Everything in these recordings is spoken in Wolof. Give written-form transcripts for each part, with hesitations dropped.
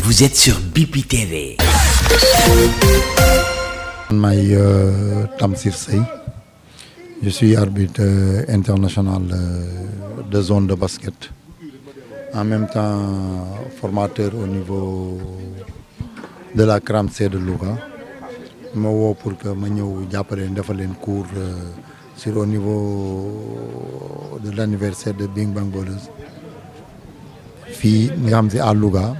Vous êtes sur Bipi TV. Maay Tamsir Sey. Je suis arbitre international de zone de basket. En même temps formateur au niveau de la CRAMC de Louga. Ma woo pour que ma ñëw jàppale defal leen cours sur au niveau de l'anniversaire de Bing Bang Ballers. Fii nga xam si à Louga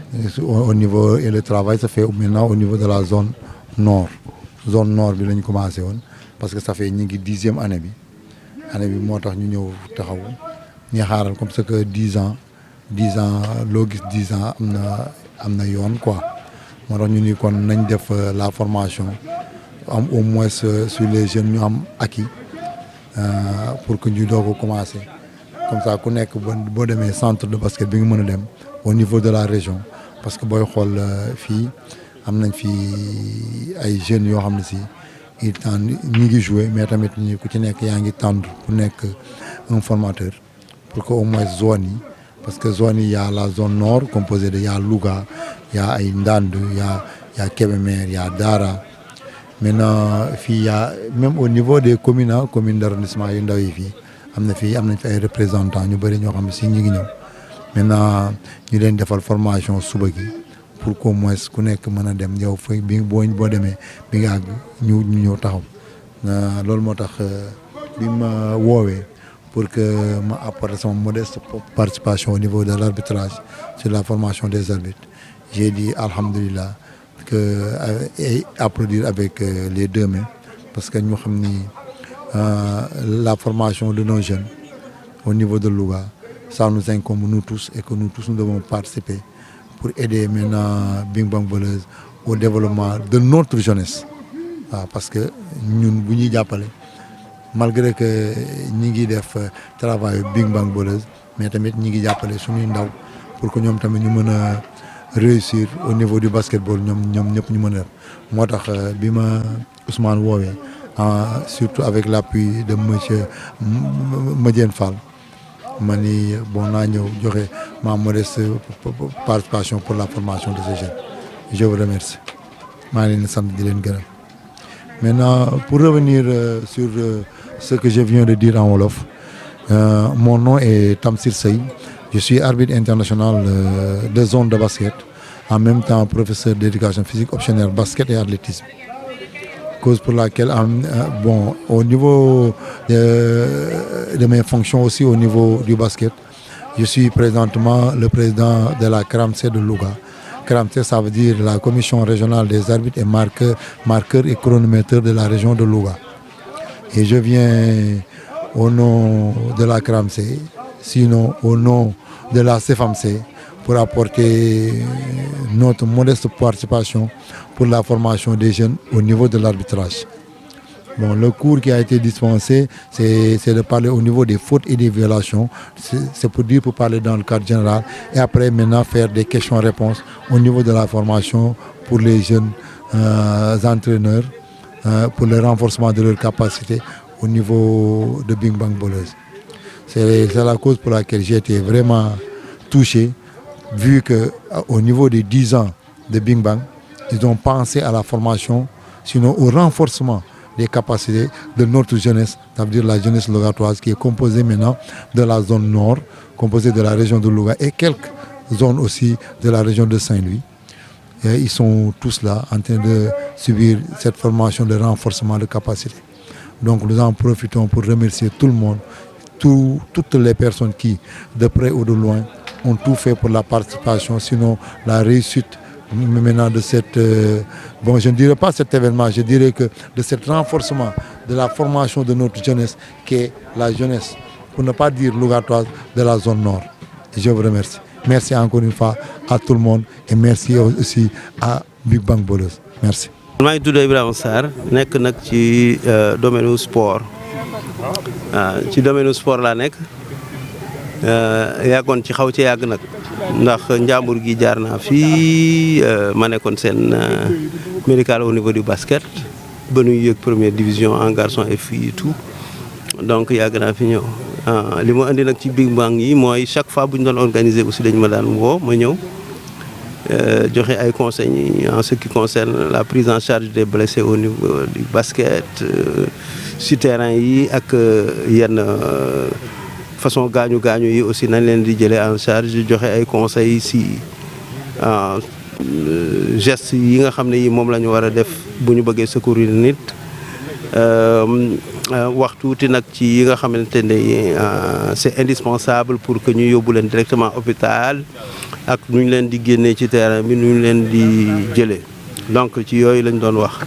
au niveau et le travail se fait maintenant au niveau de la zone nord bi la ñu commencé woon parce que ça fait ñu ngi 10e année bi moo tax ñu ñëw taxaw ñu xaaral comme ça que 10 ans loo gis 10 ans am na yoon quoi moo tax ñu ni kon nañ def la formation am au moins sur les jeunes ñu am acquis pour que ñu doog a commencer. Comme ça ku nekk boo demee centre de basket bi nga mën a dem au niveau de la région parce que booy xool fii am nañ fii ay jeunes yoo xam ne si ñi ngi jouer mais tamit ñi ku ci nekk yaa ngi tendre ku nekk un formateur pour que au moins zone yi parce que zone yi y a la zone nord composée de y a Louga y a ay Ndande y a Kébémer y a Dara maintenant fii y a même au niveau des communes d'arrondissement yu ndaw yi fii am nañ fi ay représentants ñu bëri ñoo xam ne si ñu ngi ñëw maintenant ñu leen defal formation suba gi pour qu'au moins ku nekk mën a dem yow fay bi boo demee bi nga àgg ñu ñëw taxaw loolu moo tax bi ma woowee pour que ma apporter sama modeste participation au niveau de l'arbitrage sur la formation des arbitres j'ai dit alhamdulillah que applaudir avec les deux mains parce que ñu xam ni la formation de nos jeunes au niveau de Louga, ça nous incombe nous tous et que nous tous nous devons participer pour aider maintenant Bing Bang Ballers au développement de notre jeunesse. Parce que nous, bu jàppale malgré que ñi ngi def travail Bing Bang Ballers mais tamit ñi ngi jàppale suñuy ndaw pour que ñoom tamit ñu mën a réussir au niveau du basketball ñoom ñëpp ñu mën a def moo tax bi ma Ousmane woowee surtout avec l'appui de monsieur Madiène Fall ma ni bon naa ñëw joxe ma modeste participation pour la formation de ces jeunes je vous remercie maa ngi leen di sant di leen gërëm maintenant pour revenir sur ce que je viens de dire en wolof mon nom est Tamsir Sey je suis arbitre international de zone de basket en même temps professeur d'éducation physique optionnelle basket et athlétisme. Cause pour laquelle, au niveau de mes fonctions aussi au niveau du basket, je suis présentement le président de la CRAMC de Louga. CRAMC, ça veut dire la Commission régionale des arbitres et marqueurs et chronométeurs de la région de Louga. Et je viens au nom de la CRAMC, sinon au nom de la CFAMC, pour apporter notre modeste participation pour la formation des jeunes au niveau de l'arbitrage. Bon, le cours qui a été dispensé, c'est de parler au niveau des fautes et des violations. C'est pour parler dans le cadre général. Et après, maintenant, faire des questions-réponses au niveau de la formation pour les jeunes entraîneurs, pour le renforcement de leurs capacités au niveau de Bing Bang Ballers. C'est la cause pour laquelle j'ai été vraiment touché, vu qu'au niveau des 10 ans de Bing Bang, ils ont pensé à la formation, sinon au renforcement des capacités de notre jeunesse, ça veut dire la jeunesse logatoise qui est composée maintenant de la zone nord, composée de la région de Louga et quelques zones aussi de la région de Saint-Louis. Et ils sont tous là en train de subir cette formation de renforcement de capacités. Donc nous en profitons pour remercier tout le monde, toutes les personnes qui, de près ou de loin, ont tout fait pour la participation, sinon la réussite maintenant de cette, je ne dirais pas cet événement, je dirais que de ce renforcement de la formation de notre jeunesse, qui est la jeunesse, pour ne pas dire lougatoise, de la zone nord. Et je vous remercie. Merci encore une fois à tout le monde et merci aussi à Bing Bang Ballers. Merci. maa ngi tudd Ibrahima Sarr nekk nag ci domaine sport ci domaine sport laa nekk yàggoon ci xaw ci yàgg nag ndax njàmbur gi jaar naa fii ma nekkoon seen médical au niveau du basket ba nuy yëg première division en garçon et filles et tout donc yàgg naa fi ñëw li ma indi nag ci Bing Bang yi mooy chaque fois bu ñu doon organiser aussi dañ ma daan woo ma ñëw joxe ay conseils en ce qui concerne la prise en charge des blessés au niveau du basket si terrain yi ak yenn façon gaañu yi aussi nañ leen di jëlee en charge joxe ay conseils si gestes yi nga xam ne yi moom la ñu war a def bu ñu bëggee secourir nit wax tuuti nag ci yi nga xamante ne c'est indispensable pour que ñu yóbbu leen directement hôpital ak nu ñu leen di génnee ci terrain bi nu ñu leen di jëlee donc ci yooyu lañ doon wax.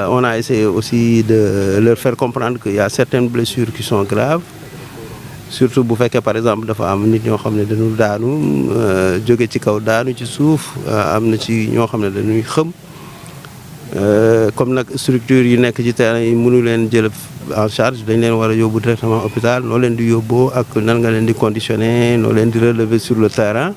On a essayé aussi de leur faire comprendre qu'il y a certaines blessures qui sont graves surtout bu fekkee par exemple dafa am nit ñoo xam ne dañu daanu jóge ci kaw daanu ci suuf am na ci ñoo xam ne dañuy xëm comme nag structure yi nekk ci terrain yi mënu leen jël en charge dañ leen war a yóbbu directement hôpital noo leen di yóbboo ak nan nga leen di conditionner noo leen di relever sur le terrain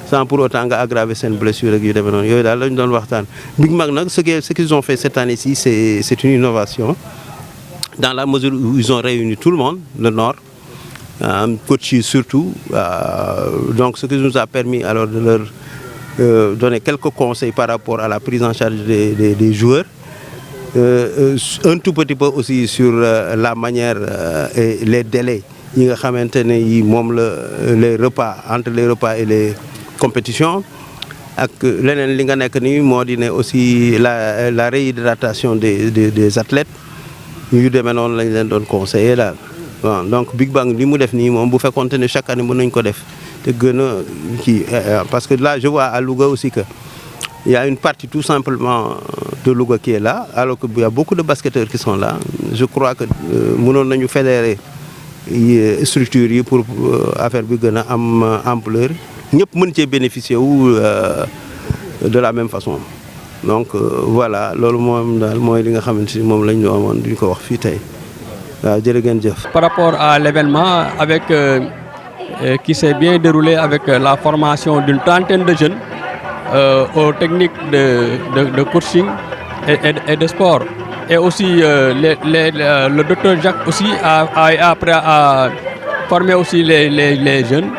sans pour autant nga aggraver seen blessure ak yu demee noonu yooyu daal lañu doon waxtaan. Big Mac nag ce qu'ils ont fait cette année-ci c'est une innovation dans la mesure où ils ont réuni tout le monde le Nord coach yi surtout donc ce qui nous a permis alors de leur donner quelques conseils par rapport à la prise en charge des joueurs un tout petit peu aussi sur la manière et les délais yi nga xamante ne yi moom la les repas entre les repas et les compétitions ak leneen li nga nekk nii moo di ne aussi la réhydratation des athlètes yu demee noonu lañ leen doon conseiller daal waaw donc Big Bang li mu def nii moom bu fekkoonte ne chaque année mën nañ ko def te gën a kii parce que là je vois à Louga aussi que il y a une partie tout simplement de Louga qui est là alors que il y a beaucoup de basketteurs qui sont là je crois que mënoon nañu fédérer structures yi pour affaire bi gën a am ampleur ñëpp mën cee bénéficier wu de la même façon donc voilà loolu moom daal mooy li nga xamante ni moom lañ ñu amoon duñ ko wax fii tey waaw jërë ngeen jëf. Par rapport à l'événement avec qui s'est bien déroulé avec la formation d'une trentaine de jeunes aux techniques de coaching et de sport et aussi le docteur Jacques aussi a formé aussi les jeunes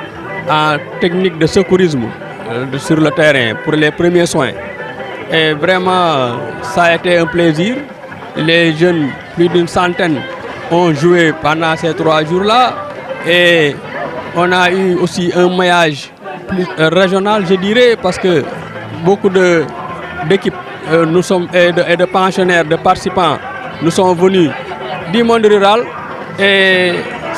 en technique de secourisme sur le terrain pour les premiers soins. Et vraiment, ça a été un plaisir. Les jeunes, plus d'une centaine, ont joué pendant ces 3 jours-là. Et on a eu aussi un maillage plus régional, je dirais, parce que beaucoup d'équipes nous sommes, et de pensionnaires, de participants, nous sont venus du monde rural. Et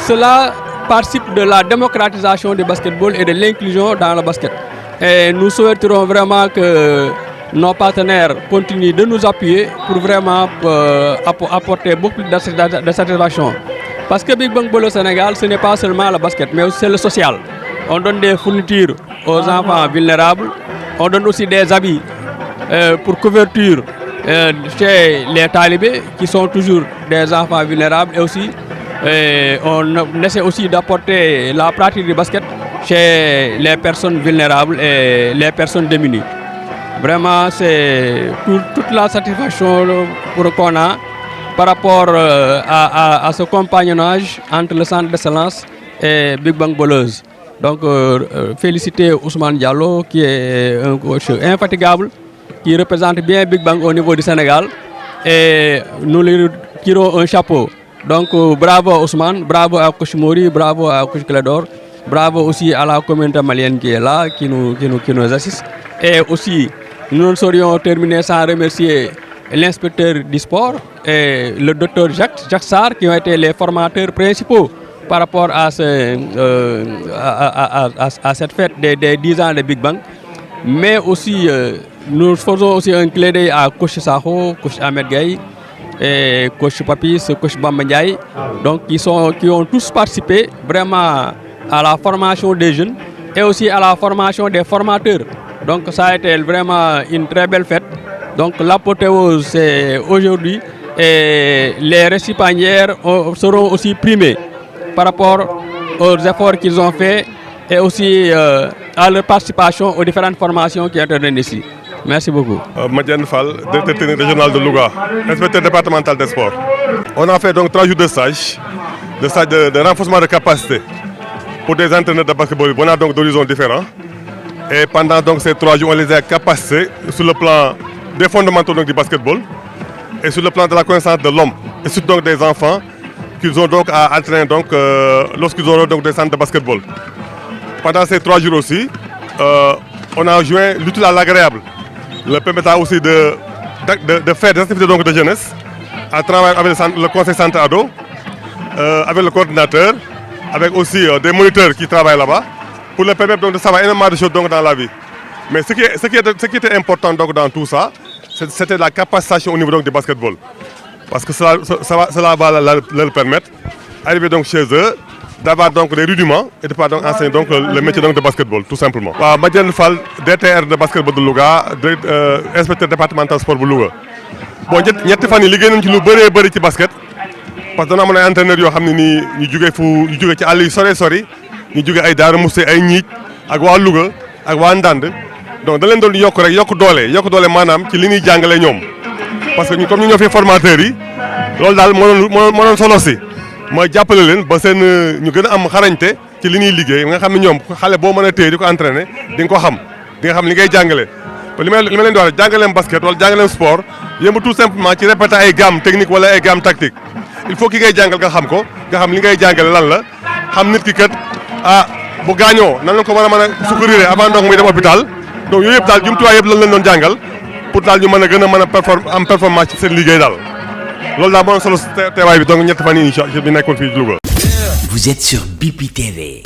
cela participe de la démocratisation du basketball et de l'inclusion dans le basket. Et nous souhaiterons vraiment que nos partenaires continuent de nous appuyer pour vraiment apporter beaucoup de satisfaction. Parce que Big Bang Ball au Sénégal, ce n'est pas seulement le basket, mais aussi c'est le social. On donne des fournitures aux enfants vulnérables, on donne aussi des habits pour couverture chez les talibés qui sont toujours des enfants vulnérables et aussi on essaie aussi d'apporter la pratique du basket chez les personnes vulnérables et les personnes démunies. Vraiment, c'est toute la satisfaction qu'on a par rapport à ce compagnonnage entre le centre d'excellence et Big Bang Bolleuse. Donc, féliciter Ousmane Diallo qui est un coach infatigable, qui représente bien Big Bang au niveau du Sénégal et nous lui tirons un chapeau. Donc, bravo à Ousmane, bravo à Coach Mori, bravo à Coach Clédor, bravo aussi à la communauté malienne qui est là, qui nous assiste. Et aussi, nous ne saurions terminer sans remercier l'inspecteur du sport et le docteur Jacques Sarr qui ont été les formateurs principaux par rapport à cette fête des 10 ans de Big Bang. Mais aussi, nous faisons aussi un clin d'œil à Coach Saho, Coach Ahmed Gaye, et Coach Papis, Coach Bamba Ndiaye, donc qui ont tous participé vraiment à la formation des jeunes et aussi à la formation des formateurs. Donc ça a été vraiment une très belle fête. Donc l'apothéose c'est aujourd'hui et les récipiendaires seront aussi primés par rapport aux efforts qu'ils ont faits et aussi à leur participation aux différentes formations qui interviennent ici. Merci beaucoup. Madiane Fall, directeur technique régional de Louga, inspecteur départemental des sports. On a fait donc 3 jours de stage de renforcement de capacité pour des entraîneurs de basketball. On a donc d'horizons différents. Et pendant donc ces 3 jours, on les a capacités sur le plan des fondamentaux donc, du basketball et sur le plan de la connaissance de l'homme et surtout donc des enfants qu'ils ont donc à entraîner donc, lorsqu'ils auront donc des centres de basketball. Pendant ces 3 jours aussi, on a joint l'utile à l'agréable, le permettant aussi de faire des activités donc, de jeunesse à travers avec le conseil centre ado, avec le coordinateur, avec aussi des moniteurs qui travaillent là-bas, pour leur permettre donc, de savoir énormément de choses donc, dans la vie. Mais ce qui était important donc, dans tout ça, c'était la capacitation au niveau donc, du basketball. Parce que cela va leur permettre d'arriver donc, chez eux, d'avoir donc des rudiments et de pouvoir donc enseigner donc le métier donc de basketball tout simplement. waaw Madiène Fall DTR de basketball de Louga inspecteur départemental sport bu Louga bon ñetti fan yi liggéey nañ ci lu bëri ci basket parce que dana amoon ay entraîneurs yoo xam ne nii ñu jóge ci àll yu sori ñu jóge ay Daara Mousse ay Ñiij ak waa Louga ak waa Ndande donc da leen doon yokk doole maanaam ci li ñuy jàngale ñoom parce que ñu comme ñu ñoo fi formateurs yi loolu daal moo doon solo si. mooy jàppale leen ba seen ñu gën a am xarañte ci li ñuy liggéey nga xam ne ñoom xale boo mën a téye di ko entraîner di nga ko xam di nga xam li ngay jàngale li ma leen di wax jàngaleem basket wala jàngaleem sport yëmb tout simplement ci répéter ay gamme technique wala ay gamme tactique il faut ki ngay jàngal nga xam ko nga xam li ngay jàngale lan la xam nit ki kat bu gaañoo nan la ko war a mën a secourir avant donc muy dem hôpital donc yooyu yëpp daal jumtuwaay yëpp lan leen doon jàngal pour daal ñu mën a gën a mën a am performance ci seen liggéey daal loolu daal moo solo teewaay bi donc ñett fan yii incha allah bi nekkoon fii Louga. Vous êtes sur BIPI TV.